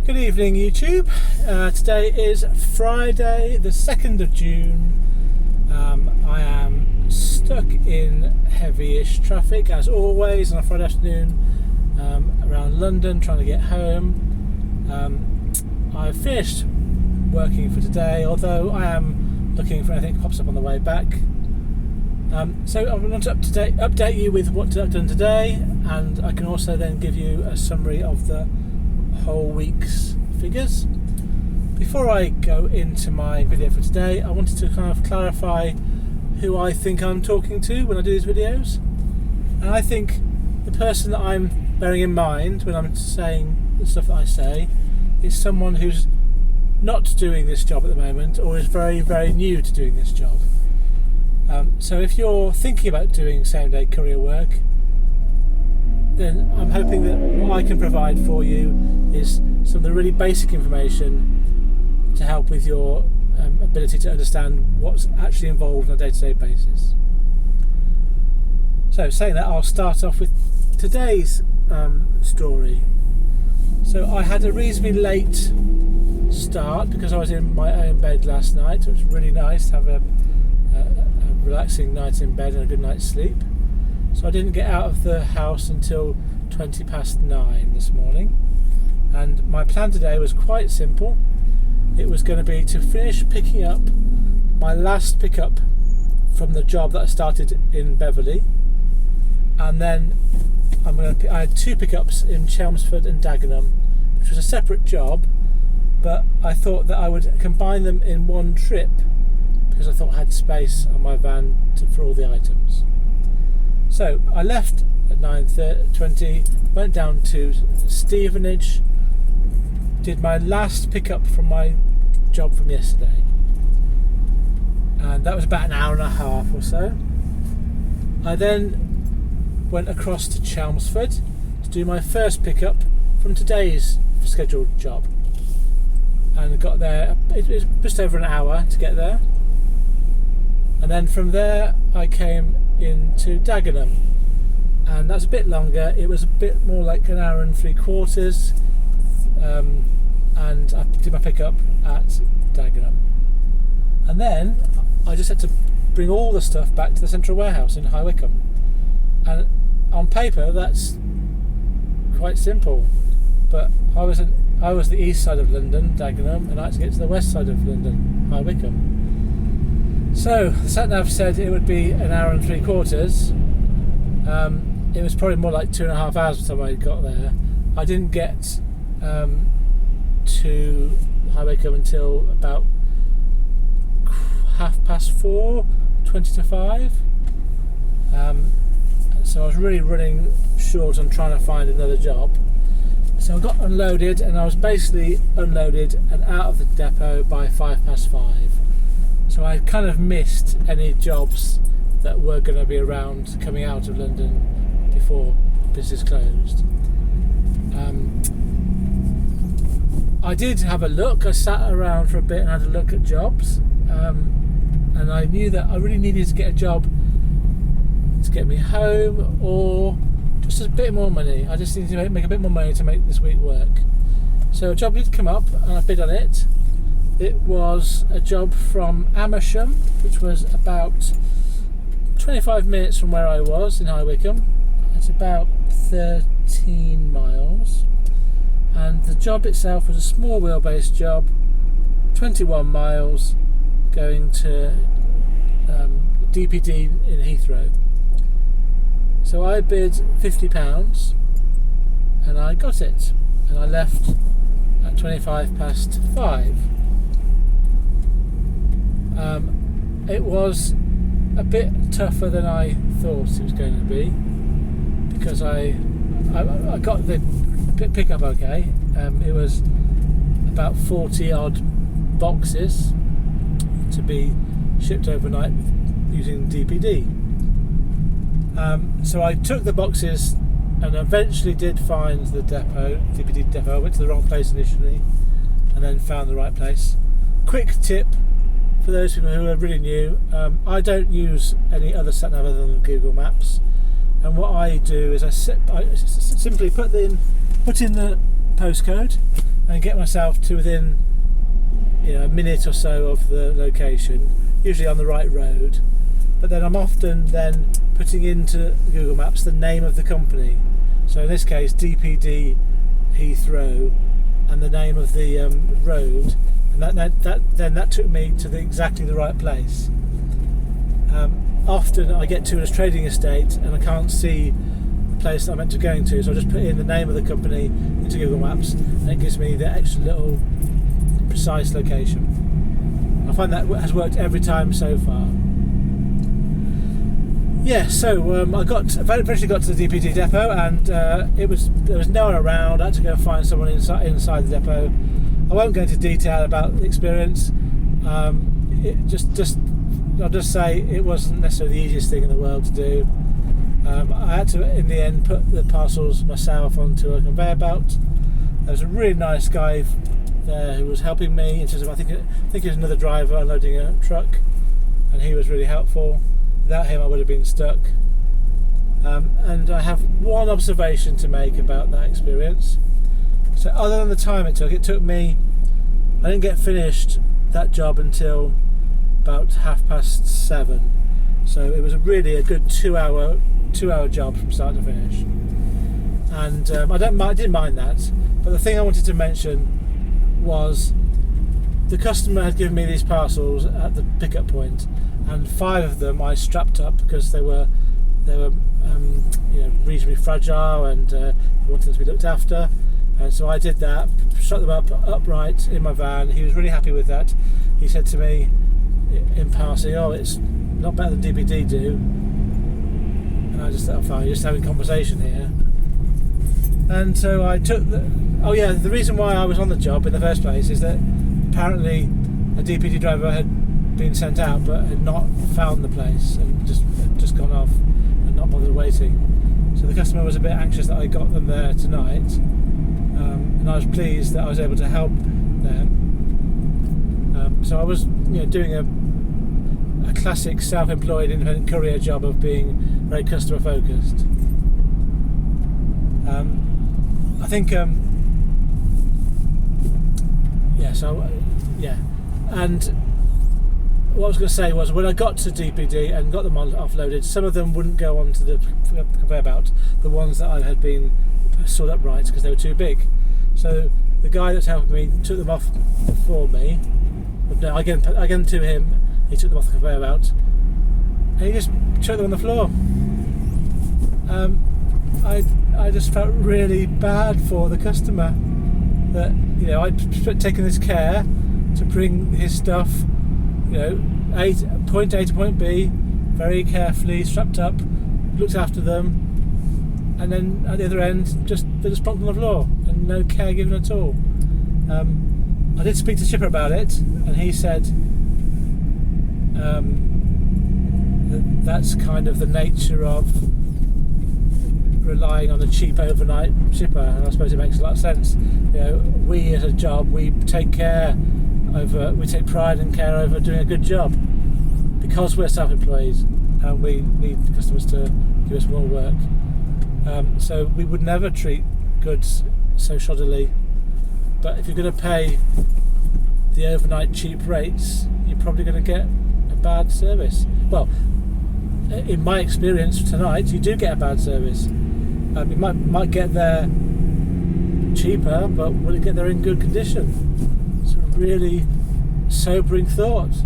Good evening, YouTube. Today is Friday the 2nd of June. I am stuck in heavy-ish traffic as always on a Friday afternoon around London trying to get home. I've finished working for today, although I am looking for anything that pops up on the way back. So I want to update you with what I've done today, and I can also then give you a summary of the whole week's figures. Before I go into my video for today, I wanted to kind of clarify who I think I'm talking to when I do these videos. And I think the person that I'm bearing in mind when I'm saying the stuff that I say is someone who's not doing this job at the moment, or is very, very new to doing this job. So if you're thinking about doing same-day courier work, then I'm hoping that what I can provide for you is some of the really basic information to help with your ability to understand what's actually involved on a day-to-day basis. So saying that, I'll start off with today's story. So I had a reasonably late start because I was in my own bed last night. So it was really nice to have a relaxing night in bed and a good night's sleep. So I didn't get out of the house until 9:20 this morning, and my plan today was quite simple. It was going to be to finish picking up my last pickup from the job that I started in Beverley, and then I had two pickups in Chelmsford and Dagenham, which was a separate job, but I thought that I would combine them in one trip because I thought I had space on my van for all the items. So I left at 9:20, went down to Stevenage, did my last pickup from my job from yesterday, and that was about an hour and a half or so. I then went across to Chelmsford to do my first pickup from today's scheduled job, and got there. It was just over an hour to get there, and then from there I came into Dagenham, and that's a bit longer. It was a bit more like an hour and 3/4, and I did my pickup at Dagenham, and then I just had to bring all the stuff back to the central warehouse in High Wycombe. And on paper that's quite simple, but I was the east side of London, Dagenham, and I had to get to the west side of London, High Wycombe. So the sat-nav said it would be an hour and 3/4. It was probably more like 2.5 hours by the time I got there. I didn't get to High Wycombe until about 4:30, 20 to 5. So I was really running short on trying to find another job. So I got unloaded, and I was basically unloaded and out of the depot by 5:05. So I kind of missed any jobs that were going to be around coming out of London before business closed. I did have a look. I sat around for a bit and had a look at jobs, and I knew that I really needed to get a job to get me home, or just a bit more money. I just needed to make a bit more money to make this week work. So a job did come up, and I bid on it. It was a job from Amersham, which was about 25 minutes from where I was in High Wycombe. It's about 13 miles. And the job itself was a small wheelbase job, 21 miles, going to DPD in Heathrow. So I bid £50, and I got it. And I left at 5:25. It was a bit tougher than I thought it was going to be, because I got the pickup okay. It was about 40 odd boxes to be shipped overnight using DPD. So I took the boxes and eventually did find the depot, DPD depot. I went to the wrong place initially and then found the right place. Quick tip for those people who are really new, I don't use any other sat nav other than Google Maps, and what I do is I simply put in the postcode, and get myself to within a minute or so of the location, usually on the right road. But then I'm often then putting into Google Maps the name of the company. So in this case, DPD Heathrow, and the name of the road, and that took me to exactly the right place. Often I get to a trading estate and I can't see the place that I'm meant to be going to, so I just put in the name of the company into Google Maps, and it gives me the extra little precise location. I find that has worked every time so far. Yeah, so I eventually got to the DPD depot, and there was no one around. I had to go find someone inside the depot. I won't go into detail about the experience. I'll just say it wasn't necessarily the easiest thing in the world to do. I had to, in the end, put the parcels myself onto a conveyor belt. There was a really nice guy there who was helping me in terms of, I think it was another driver unloading a truck, and he was really helpful. Without him I would have been stuck. And I have one observation to make about that experience. So other than the time it took me, I didn't get finished that job until about 7:30. So it was really a good two hour job from start to finish. And I didn't mind that. But the thing I wanted to mention was the customer had given me these parcels at the pickup point, and 5 of them I strapped up because they were reasonably fragile and wanted them to be looked after. And so I did that, strapped them up upright in my van. He was really happy with that. He said to me in passing, "Oh, it's not better than DPD do." And I just thought, fine, you're just having a conversation here. And so I took the reason why I was on the job in the first place is that apparently a DPD driver had been sent out but had not found the place and just gone off and not bothered waiting. So the customer was a bit anxious that I got them there tonight, and I was pleased that I was able to help them. So I was doing a classic self-employed independent courier job of being very customer focused. I think and what I was going to say was, when I got to DPD and got them offloaded, some of them wouldn't go onto the conveyor belt, the ones that I had been stood upright because they were too big. So the guy that's helping me took them off for me. No, I gave them to him. He took them off the conveyor belt and he just chucked them on the floor. I just felt really bad for the customer that I'd taken this care to bring his stuff, point A to point B, very carefully strapped up, looked after them, and then at the other end they just plonked on the floor and no care given at all. I did speak to the shipper about it, and he said that's kind of the nature of relying on a cheap overnight shipper, and I suppose it makes a lot of sense. We as a job, we take pride and care over doing a good job because we're self-employed and we need the customers to give us more work. So we would never treat goods so shoddily. But if you're going to pay the overnight cheap rates, you're probably going to get a bad service. Well, in my experience tonight, you do get a bad service. You might get there cheaper, but will it get there in good condition? It's a really sobering thought.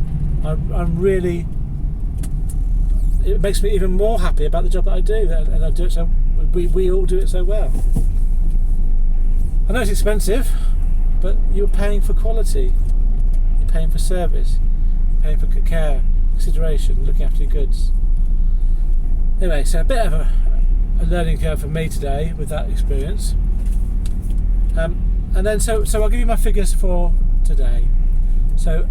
It makes me even more happy about the job that I do, and I do it so. We all do it so well. I know it's expensive, but you're paying for quality. You're paying for service. You're paying for care, consideration, looking after your goods. Anyway, so a bit of a learning curve for me today with that experience. And then so I'll give you my figures for today. So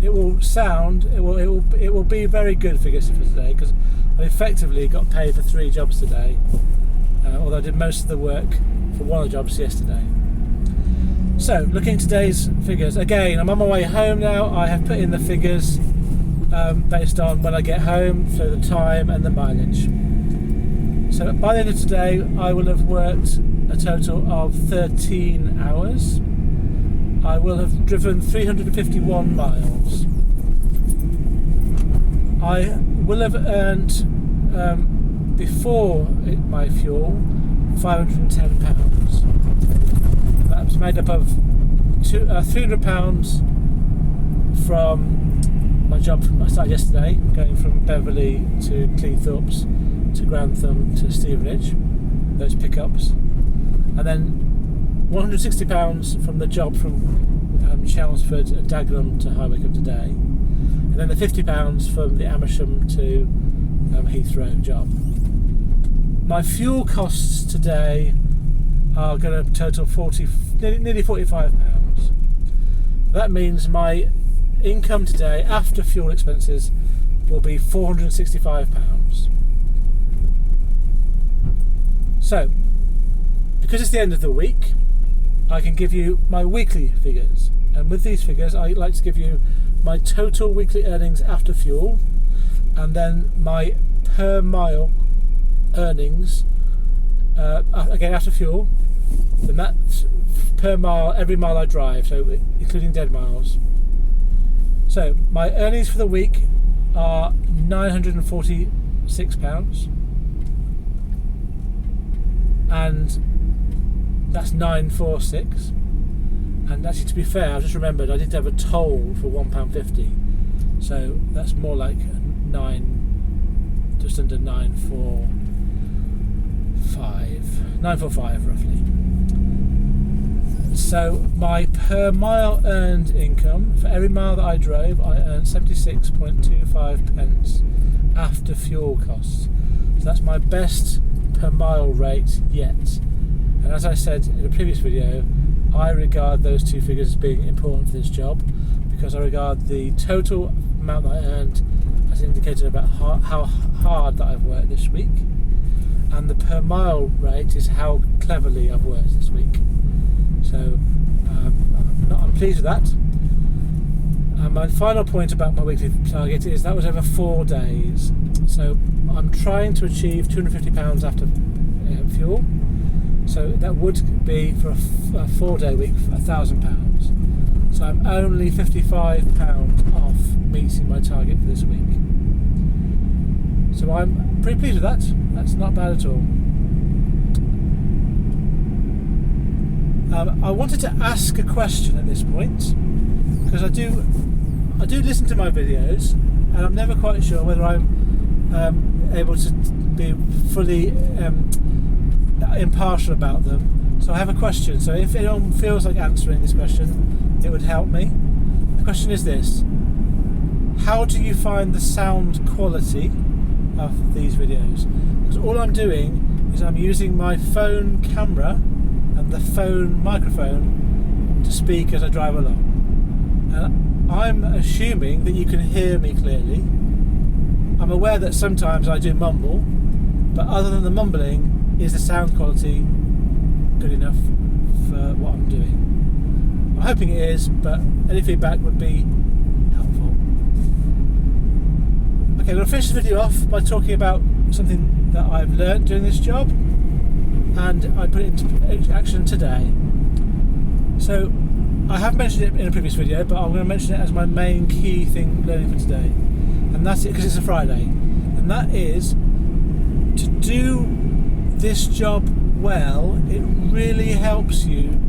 it will be very good figures for today because I effectively got paid for 3 jobs today, although I did most of the work for one of the jobs yesterday. So looking at today's figures, again I'm on my way home now. I have put in the figures based on when I get home, so the time and the mileage. So by the end of today I will have worked a total of 13 hours. I will have driven 351 miles. I will have earned, before my fuel, £510. That's made up of £300 from my job I started yesterday, going from Beverley to Cleethorpes to Grantham to Stevenage, those pickups, and then £160 from the job from Chelmsford and Dagenham to High Wycombe today, and then the £50 from the Amersham to Heathrow job. My fuel costs today are going to total nearly £45. That means my income today after fuel expenses will be £465. So, because it's the end of the week, I can give you my weekly figures, and with these figures I like to give you my total weekly earnings after fuel, and then my per mile earnings again after fuel, then that's per mile, every mile I drive, so including dead miles. So my earnings for the week are £946, and that's 946. And actually, to be fair, I just remembered I did have a toll for £1.50, so that's more like just under 945 roughly. So my per mile earned income for every mile that I drove, I earned 76.25 pence after fuel costs. So that's my best per mile rate yet. And as I said in a previous video, I regard those two figures as being important for this job, because I regard the total amount that I earned as an indicator about how hard that I've worked this week, and the per mile rate is how cleverly I've worked this week. So I'm pleased with that. And my final point about my weekly target is that was over 4 days. So I'm trying to achieve £250 after fuel. So that would be for a 4-day week for £1,000. So I'm only £55 off meeting my target for this week. So I'm pretty pleased with that. That's not bad at all. I wanted to ask a question at this point, because I do listen to my videos, and I'm never quite sure whether I'm able to be fully impartial about them. So I have a question. So if anyone feels like answering this question, it would help me. The question is this: how do you find the sound quality of these videos? Because all I'm doing is I'm using my phone camera and the phone microphone to speak as I drive along. And I'm assuming that you can hear me clearly. I'm aware that sometimes I do mumble, but other than the mumbling, is the sound quality good enough for what I'm doing? I'm hoping it is, but any feedback would be helpful. Okay, I'm going to finish the video off by talking about something that I've learned doing this job, and I put it into action today. So I have mentioned it in a previous video, but I'm going to mention it as my main key thing learning for today, and that's it, because it's a Friday, and that is to do this job well. It really helps you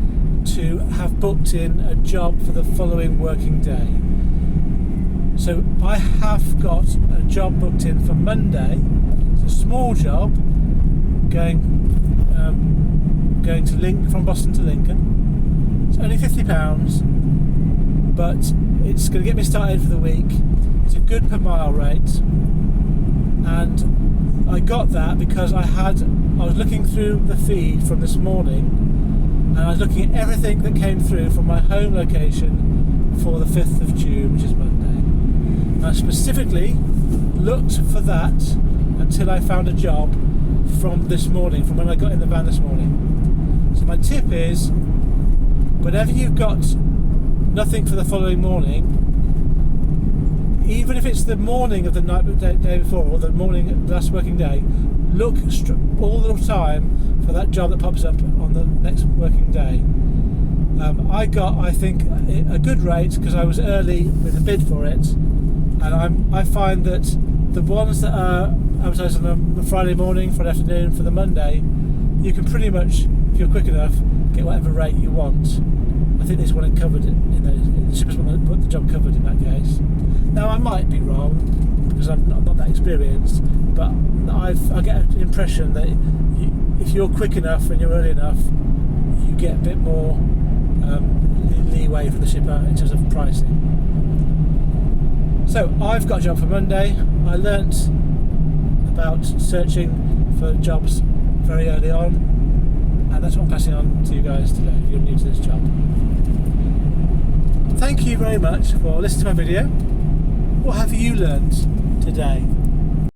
to have booked in a job for the following working day. So I have got a job booked in for Monday. It's a small job going to from Boston to Lincoln. It's only £50, but it's going to get me started for the week. It's a good per mile rate, and I got that because I was looking through the feed from this morning, and I was looking at everything that came through from my home location for the 5th of June, which is Monday. And I specifically looked for that until I found a job from this morning, from when I got in the van this morning. So my tip is, whenever you've got nothing for the following morning, even if it's the morning of the day before, or the morning of the last working day, look all the time for that job that pops up on the next working day. I got, I think, a good rate because I was early with a bid for it, and I find that the ones that are advertised on a Friday morning, Friday afternoon for the Monday, you can pretty much, if you're quick enough, get whatever rate you want. I think this one it covered it. The shippers want to put the job covered in that case. Now I might be wrong because I'm not that experienced, but I get an impression that if you're quick enough and you're early enough, you get a bit more leeway from the shipper in terms of pricing. So I've got a job for Monday. I learnt about searching for jobs very early on, and that's what I'm passing on to you guys today if you're new to this job. Thank you very much for listening to my video. What have you learnt today?